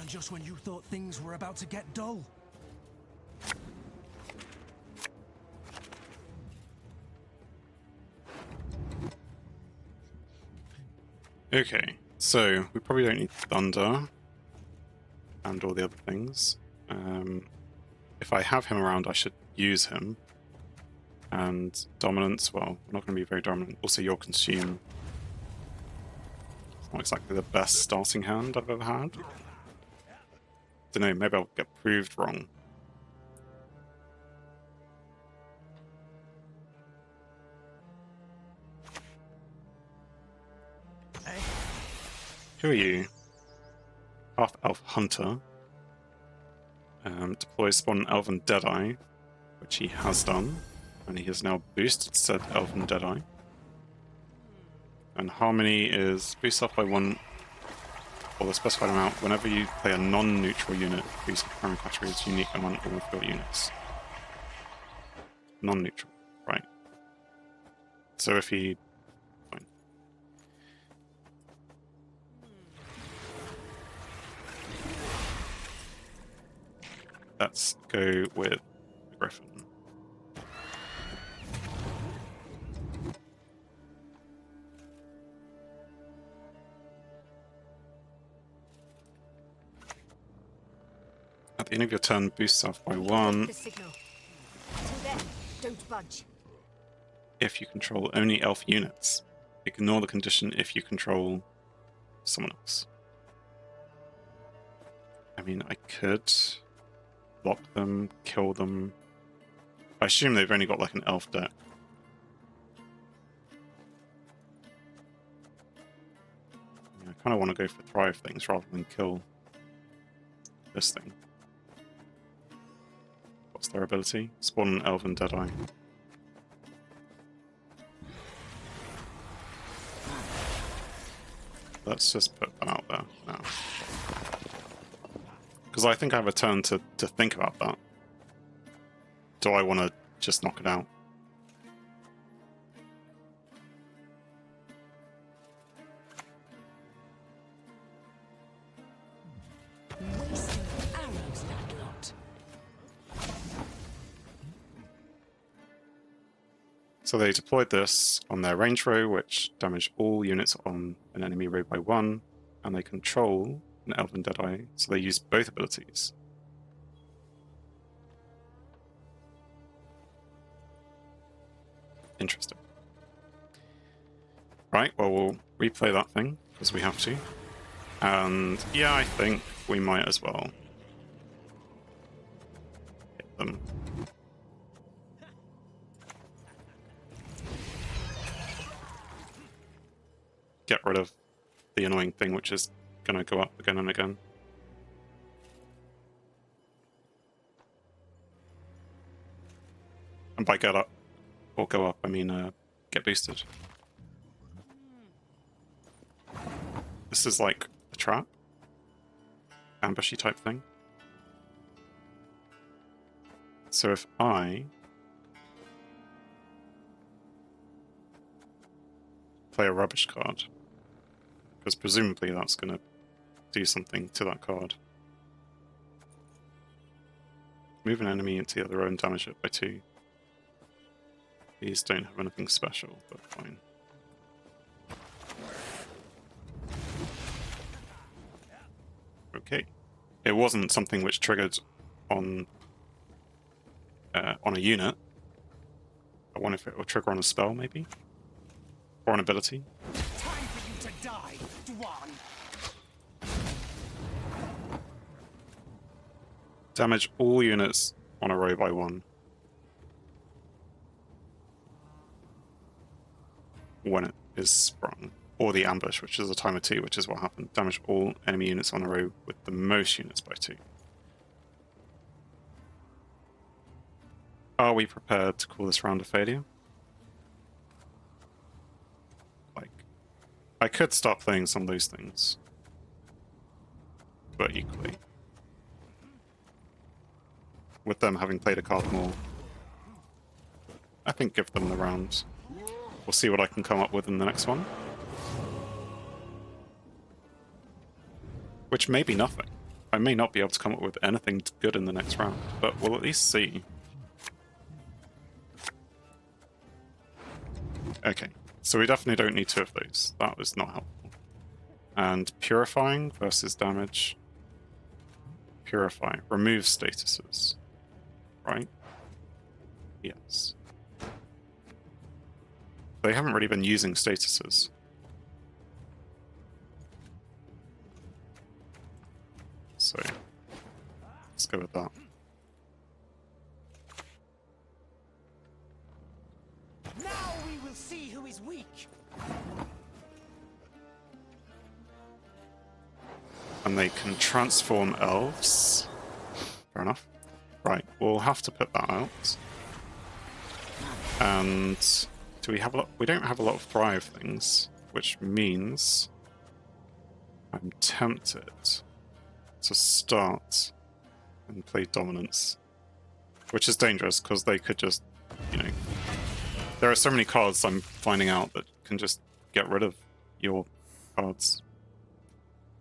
just when you thought things were about to get dull. Okay, so we probably don't need Thunder and all the other things. If I have him around, I should use him. And Dominance, well, we're not going to be very dominant. Also, your Consume. It's not exactly the best starting hand I've ever had. Don't know, maybe I'll get proved wrong. Who are you? Half-Elf Hunter. Deploys Spawn Elven Deadeye, which he has done. And he has now boosted said Elven Deadeye. And Harmony is boost off by 1 or the specified amount whenever you play a non-neutral unit whose primary category is unique among all of your units. Non-neutral, right. So if he... Fine. Let's go with the Griffin. At the end of your turn, boost off by 1. Don't budge. If you control only elf units. Ignore the condition if you control someone else. I mean, I could block them, kill them. I assume they've only got like an elf deck. I kind of want to go for thrive things rather than kill this thing. What's their ability? Spawn an Elven Deadeye. Let's just put that out there now. Because I think I have a turn to think about that. Do I want to just knock it out? Wasting arrows, that lot. So they deployed this on their range row, which damaged all units on an enemy row by 1, and they control an Elven Deadeye, so they use both abilities. Interesting. Right, well, we'll replay that thing, because we have to. And yeah, I think we might as well hit them. Get rid of the annoying thing, which is going to go up again and again. And by get up, or go up, I mean get boosted. This is like a trap. Ambushy type thing. So if I play a rubbish card, because presumably that's going to do something to that card. Move an enemy into the other row and damage it by 2. These don't have anything special, but fine. Okay. It wasn't something which triggered on a unit. I wonder if it will trigger on a spell, maybe? Or an ability? Time for you to die, Dwan. Damage all units on a row by 1. When it is sprung. Or the ambush, which is a timer 2, which is what happened. Damage all enemy units on a row with the most units by 2. Are we prepared to call this round a failure? Like, I could start playing some of those things. But equally, with them having played a card more, I think give them the round. We'll see what I can come up with in the next one. Which may be nothing. I may not be able to come up with anything good in the next round, but we'll at least see. Okay, so we definitely don't need 2 of those. That was not helpful. And purifying versus damage. Purify. Remove statuses. Right? Yes. They haven't really been using statuses. So, let's go with that. Now we will see who is weak. And they can transform elves. Fair enough. Right, we'll have to put that out. And do we have a lot? We don't have a lot of thrive things, which means I'm tempted to start and play dominance, which is dangerous because they could just, you know, there are so many cards I'm finding out that can just get rid of your cards.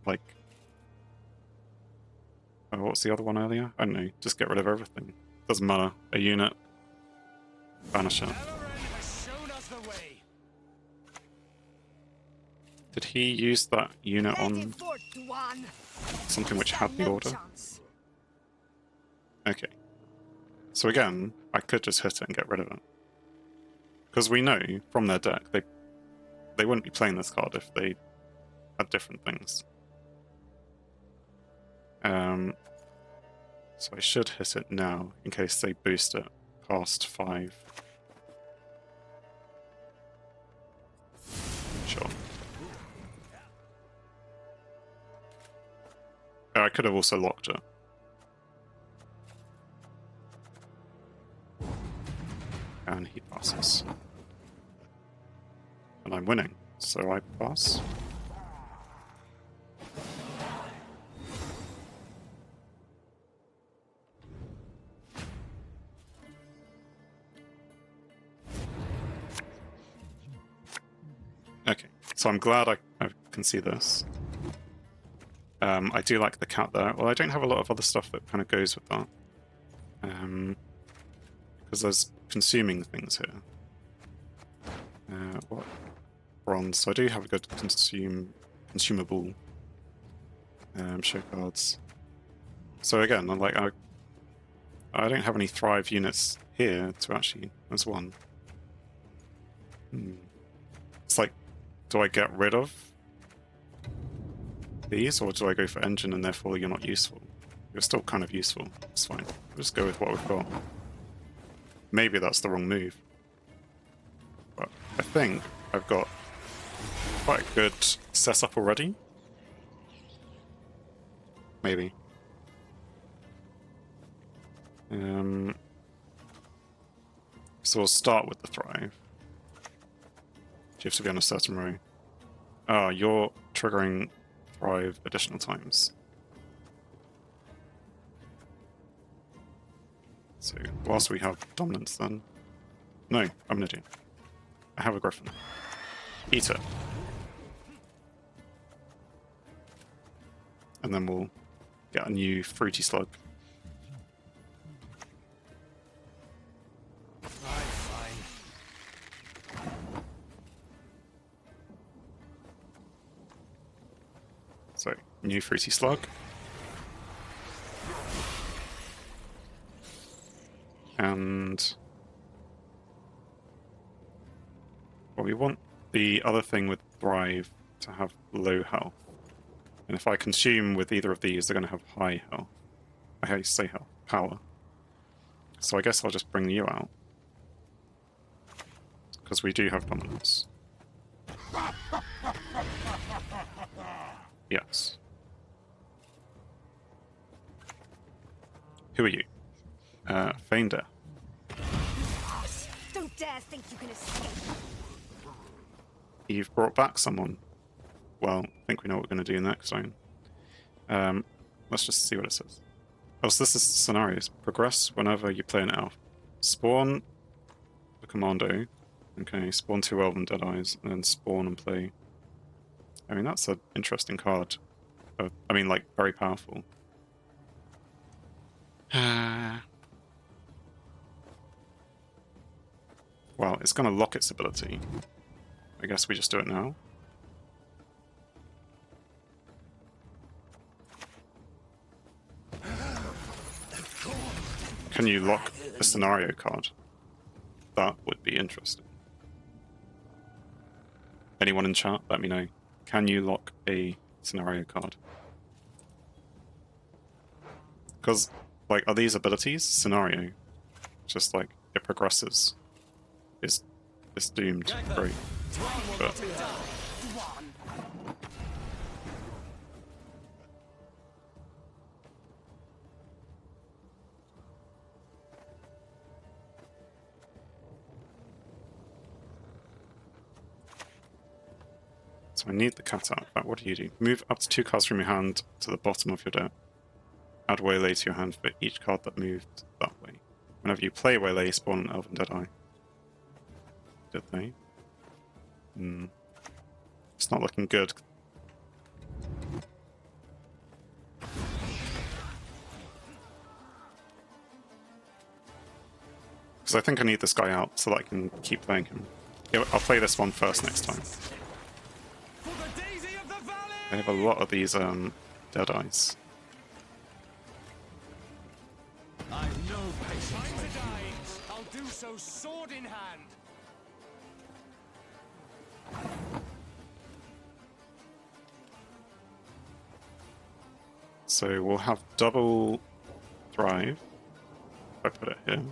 Like, oh, what's the other one earlier? I don't know, just get rid of everything. Doesn't matter. A unit, banish it. Has shown us the way. Did he use that unit Ready on for Dwan. something which had the No order? chance. Okay. So again, I could just hit it and get rid of it. Because we know from their deck they wouldn't be playing this card if they had different things. So I should hit it now in case they boost it past 5. Sure. I could have also locked it. And he passes. And I'm winning, so I pass. Okay, so I'm glad I can see this. I do like the cat there. Well, I don't have a lot of other stuff that kind of goes with that. Because there's consuming things here. What? Bronze. So I do have a good consumable show cards. So again, I'm like, I don't have any thrive units here to actually. There's one. It's like, do I get rid of these, or do I go for engine and therefore you're not useful? You're still kind of useful. It's fine. We'll just go with what we've got. Maybe that's the wrong move. But I think I've got quite a good setup already. Maybe. So we'll start with the thrive. You have to be on a certain row. Ah, you're triggering thrive additional times. So, whilst we have dominance then... No, I'm an idiot. I have a griffin. Eat it. And then we'll get a new fruity slug. So, new fruity slug. And well, we want the other thing with Thrive to have low health. And if I consume with either of these, they're going to have high health. I hate to say health. Power. So I guess I'll just bring you out. Because we do have dominance. Yes. Who are you? Feign Death. Don't dare think you can escape. You've brought back someone. Well, I think we know what we're going to do next time. Let's just see what it says. Oh, so this is scenarios. Progress whenever you play an elf. Spawn a commando. Okay, spawn 2 Elven Deadeyes, and then spawn and play. I mean, that's an interesting card. I mean, like, very powerful. Well, it's going to lock its ability. I guess we just do it now. Can you lock a scenario card? That would be interesting. Anyone in chat, let me know. Can you lock a scenario card? Because, like, are these abilities scenario? Just like it progresses. It's doomed. Great. But so I need the cat out. But what do? Move up to 2 cards from your hand to the bottom of your deck. Add Waylay to your hand for each card that moved that way. Whenever you play Waylay, spawn an Elven Deadeye. Did they? It's not looking good. Because I think I need this guy out so that I can keep playing him. Yeah, I'll play this one first next time. I have a lot of these Deadeyes. I've no patience. I'll do so sword in hand. So we'll have double thrive if I put it here.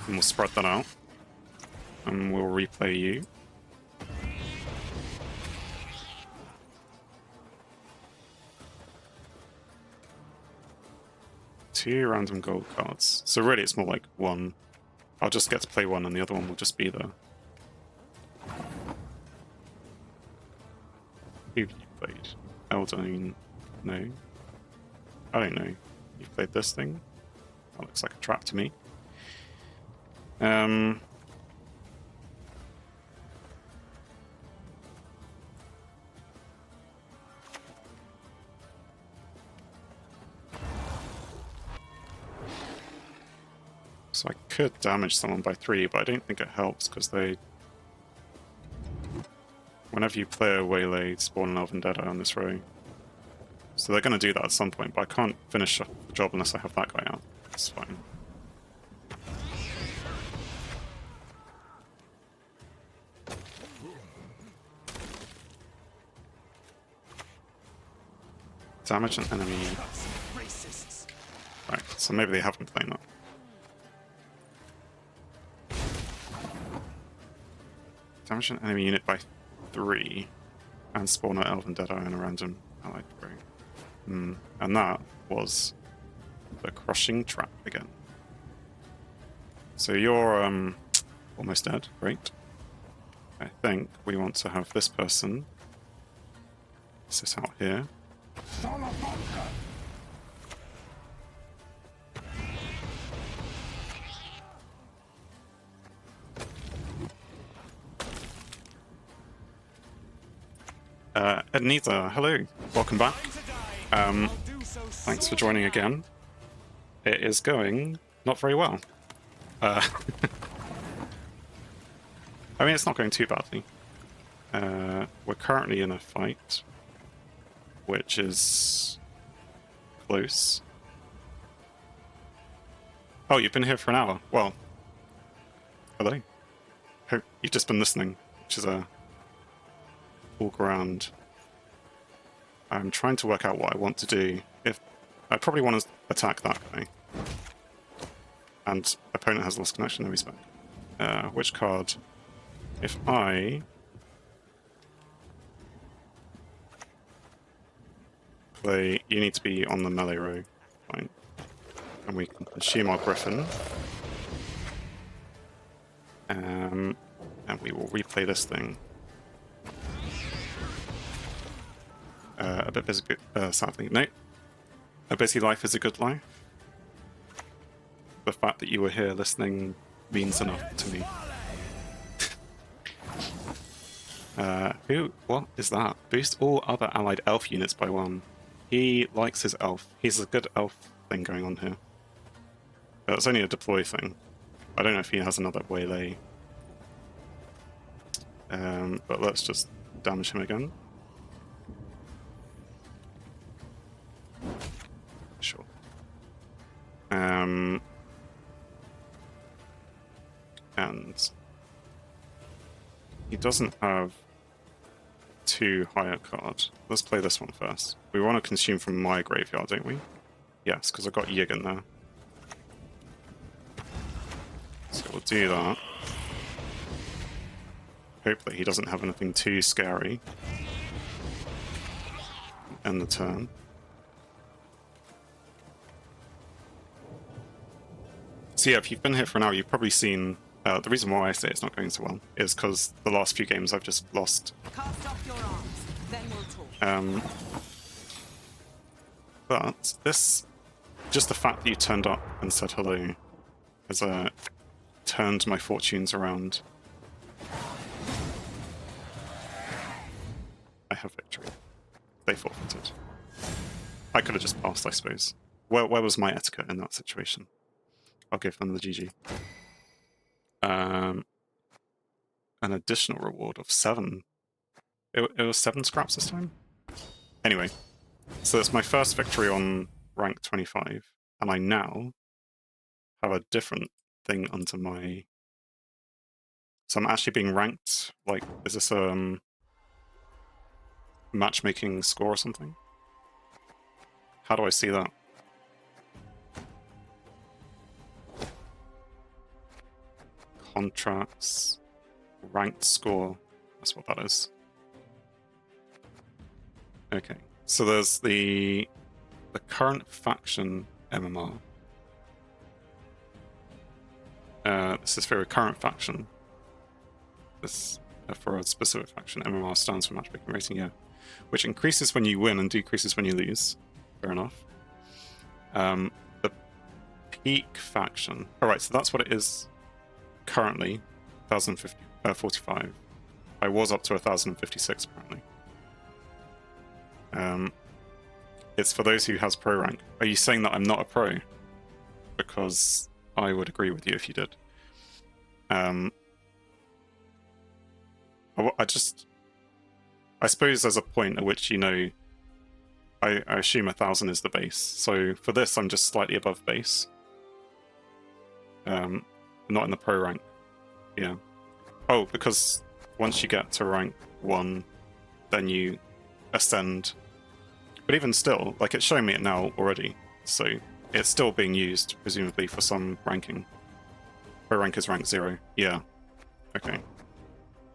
And we'll spread that out. And we'll replay you. Two random gold cards. So really it's more like one. I'll just get to play one and the other one will just be there. Who have you played? Eldane? No. I don't know. You played this thing? That looks like a trap to me. So I could damage someone by 3, but I don't think it helps because they... Whenever you play a Waylay, spawn an Elven Deadeye on this row. So they're going to do that at some point, but I can't finish the job unless I have that guy out. That's fine. Damage an enemy. Right, so maybe they haven't played that. Damage an enemy unit by 3 and spawn an Elven Deadeye on a random allied row. And that was the crushing trap again. So you're almost dead, great. I think we want to have this person sit out here. Ednita, hello, welcome back. Thanks for joining again. It is going not very well. I mean, it's not going too badly. We're currently in a fight, which is close. Oh, you've been here for an hour. Well, hello. Hope you've just been listening, which is a walk around. I'm trying to work out what I want to do. If I probably want to attack that guy. And opponent has lost connection, no, he's back. Which card? If I play, you need to be on the melee row. Fine. And we can consume our Griffin. And we will replay this thing. A bit busy, sadly. No. A busy life is a good life. The fact that you were here listening means enough to me. Who? What is that? Boost all other allied elf units by 1. He likes his elf. He's a good elf thing going on here. It's only a deploy thing. I don't know if he has another waylay. But let's just damage him again. Sure. And he doesn't have 2 higher card. Let's play this one first. We want to consume from my graveyard, don't we? Yes, because I've got Yig in there. So we'll do that. Hope that he doesn't have anything too scary. End the turn. So yeah, if you've been here for an hour, you've probably seen... the reason why I say it's not going so well is because the last few games I've just lost. Cast off your arms, then we'll talk. But this... Just the fact that you turned up and said hello has turned my fortunes around. I have victory. They forfeited. I could have just passed, I suppose. Where was my etiquette in that situation? I'll give them the GG. An additional reward of 7. It was 7 scraps this time? Anyway, so it's my first victory on rank 25, and I now have a different thing under my... So I'm actually being ranked, like, is this a matchmaking score or something? How do I see that? Contracts, ranked score, that's what that is. Okay, so there's the current faction MMR. This is for a current faction. This for a specific faction. MMR stands for matchmaking rating, yeah. Which increases when you win and decreases when you lose. Fair enough. The peak faction. Alright, so that's what it is currently. 1,045. I was up to 1,056 apparently. It's for those who has pro rank. Are you saying that I'm not a pro? Because I would agree with you if you did. I suppose there's a point at which, you know, I assume 1,000 is the base. So for this, I'm just slightly above base. Not in the pro rank. Yeah. Oh, because once you get to rank 1, then you ascend. But even still, like, it's showing me it now already. So it's still being used, presumably, for some ranking. Pro rank is rank 0. Yeah. Okay.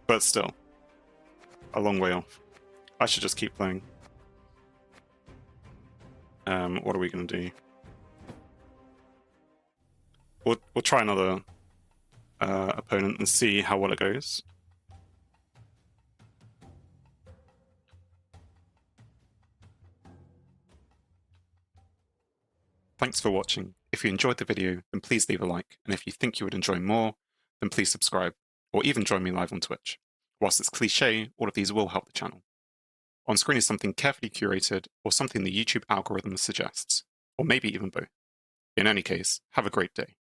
But still. A long way off. I should just keep playing. What are we going to do? We'll try another opponent and see how well it goes. Thanks for watching. If you enjoyed the video, then please leave a like, and if you think you would enjoy more, then please subscribe, or even join me live on Twitch. Whilst it's cliche, all of these will help the channel. On screen is something carefully curated, or something the YouTube algorithm suggests, or maybe even both. In any case, have a great day.